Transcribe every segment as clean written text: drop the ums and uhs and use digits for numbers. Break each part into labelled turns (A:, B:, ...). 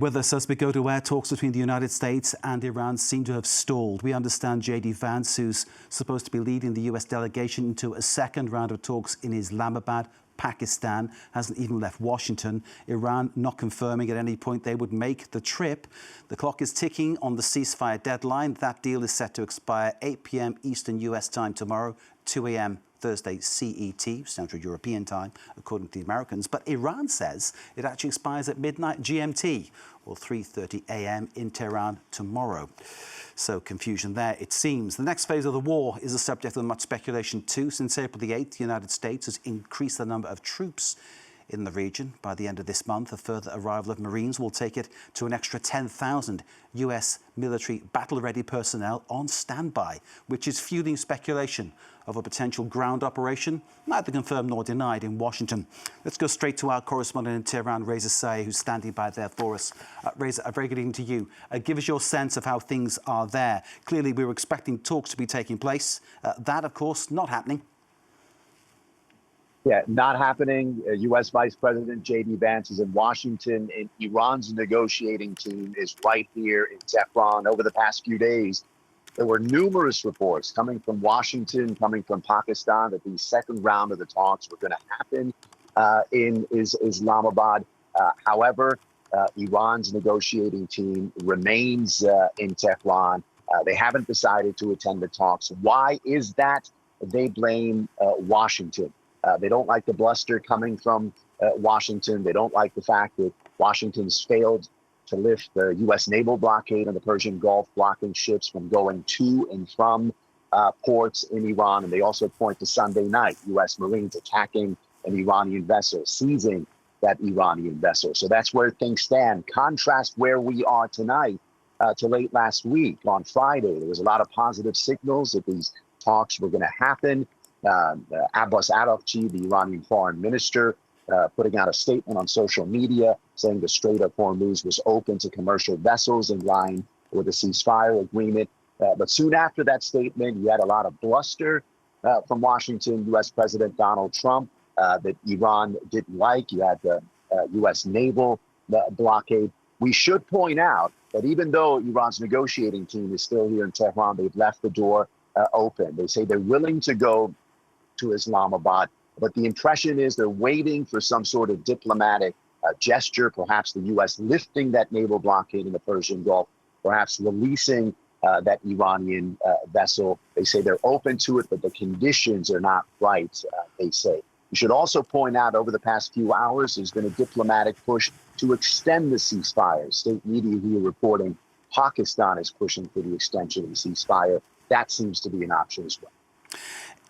A: With us as we go to air, talks between the United States and Iran seem to have stalled. We understand JD Vance, who's supposed to be leading the US delegation into a second round of talks in Islamabad, Pakistan, hasn't even left Washington. Iran not confirming at any point they would make the trip. The clock is ticking on the ceasefire deadline. That deal is set to expire 8 p.m. Eastern US time tomorrow, 2 a.m. Thursday CET, Central European time, according to the Americans. But Iran says it actually expires at midnight GMT, or 3:30 a.m. in Tehran tomorrow. So confusion there, it seems. The next phase of the war is the subject of much speculation too. Since April the 8th, the United States has increased the number of troops in the region. By the end of this month, a further arrival of Marines will take it to an extra 10,000 US military battle-ready personnel on standby, which is fueling speculation of a potential ground operation, neither confirmed nor denied in Washington. Let's go straight to our correspondent in Tehran, Reza Sayah, who's standing by there for us. Reza, a very good evening to you. Give us your sense of how things are there. Clearly, we were expecting talks to be taking place. That, of course, not happening.
B: Yeah, not happening. U.S. Vice President JD Vance is in Washington, and Iran's negotiating team is right here in Tehran. Over the past few days, there were numerous reports coming from Washington, coming from Pakistan, that the second round of the talks were going to happen in Islamabad. However, Iran's negotiating team remains in Tehran. They haven't decided to attend the talks. Why is that? They blame Washington. They don't like the bluster coming from Washington. They don't like the fact that Washington's failed to lift the U.S. naval blockade on the Persian Gulf, blocking ships from going to and from ports in Iran. And they also point to Sunday night, U.S. Marines attacking an Iranian vessel, seizing that Iranian vessel. So that's where things stand. Contrast where we are tonight to late last week. On Friday, there was a lot of positive signals that these talks were going to happen. Abbas Araqchi, the Iranian foreign minister, putting out a statement on social media saying the Strait of Hormuz was open to commercial vessels in line with the ceasefire agreement. But soon after that statement, you had a lot of bluster from Washington. U.S. President Donald Trump that Iran didn't like. You had the U.S. naval blockade. We should point out that even though Iran's negotiating team is still here in Tehran, they've left the door open. They say they're willing to go to Islamabad, but the impression is they're waiting for some sort of diplomatic gesture, perhaps the U.S. lifting that naval blockade in the Persian Gulf, perhaps releasing that Iranian vessel. They say they're open to it, but the conditions are not right, they say. We should also point out over the past few hours, there's been a diplomatic push to extend the ceasefire. State media here reporting Pakistan is pushing for the extension of the ceasefire. That seems to be an option as well.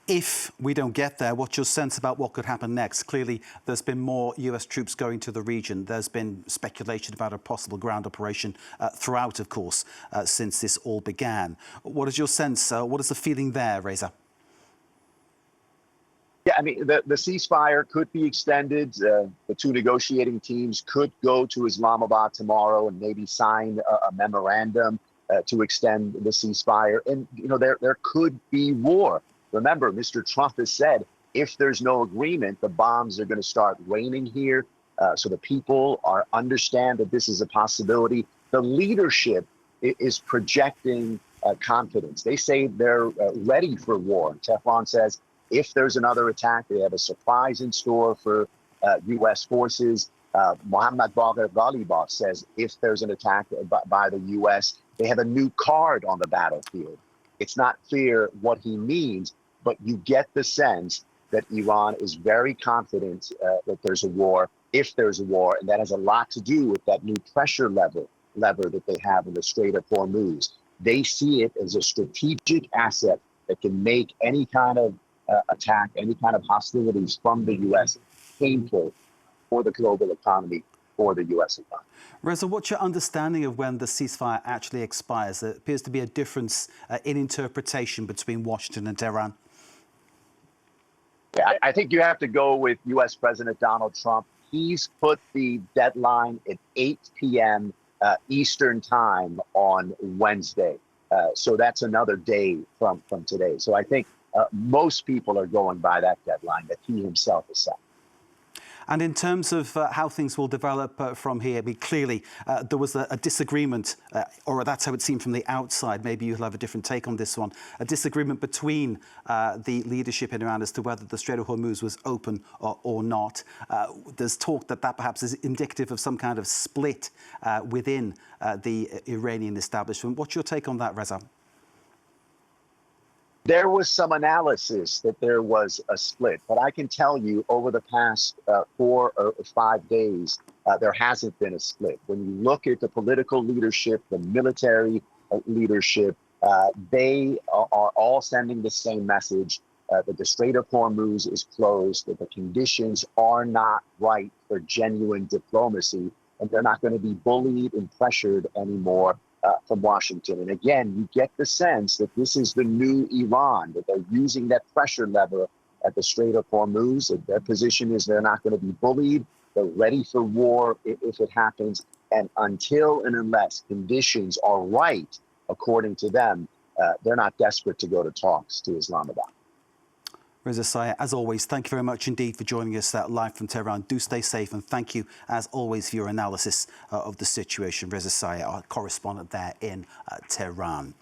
A: If we don't get there, what's your sense about what could happen next? Clearly, there's been more US troops going to the region. There's been speculation about a possible ground operation throughout, of course, since this all began. What is your sense? What is the feeling there, Reza?
B: Yeah, I mean, the ceasefire could be extended. The two negotiating teams could go to Islamabad tomorrow and maybe sign a memorandum to extend the ceasefire. And, you know, there could be war. Remember, Mr. Trump has said, if there's no agreement, the bombs are going to start raining here. So the people understand that this is a possibility. The leadership is projecting confidence. They say they're ready for war. Tehran says if there's another attack, they have a surprise in store for U.S. forces. Mohammad Bagher Ghalibaf says if there's an attack by the U.S., they have a new card on the battlefield. It's not clear what he means, but you get the sense that Iran is very confident that there's a war, if there's a war, and that has a lot to do with that new pressure lever that they have in the Strait of Hormuz. They see it as a strategic asset that can make any kind of attack, any kind of hostilities from the U.S. painful for the global economy, for the U.S. economy.
A: Reza, what's your understanding of when the ceasefire actually expires? There appears to be a difference in interpretation between Washington and Tehran.
B: Yeah, I think you have to go with U.S. President Donald Trump. He's put the deadline at 8 p.m. Eastern time on Wednesday. So that's another day from today. So I think most people are going by that deadline that he himself has set.
A: And in terms of how things will develop from here, I mean, clearly there was a disagreement, or that's how it seemed from the outside. Maybe you'll have a different take on this one. A disagreement between the leadership in Iran as to whether the Strait of Hormuz was open or not. There's talk that perhaps is indicative of some kind of split within the Iranian establishment. What's your take on that, Reza?
B: There was some analysis that there was a split, but I can tell you over the past 4 or 5 days, there hasn't been a split. When you look at the political leadership, the military leadership, they are all sending the same message, that the Strait of Hormuz is closed, that the conditions are not right for genuine diplomacy, and they're not going to be bullied and pressured anymore from Washington. And again, you get the sense that this is the new Iran, that they're using that pressure lever at the Strait of Hormuz. That their position is they're not going to be bullied. They're ready for war if it happens. And until and unless conditions are right, according to them, they're not desperate to go to talks to Islamabad.
A: Reza Sayah, as always, thank you very much indeed for joining us live from Tehran. Do stay safe, and thank you, as always, for your analysis of the situation. Reza Sayah, our correspondent there in Tehran.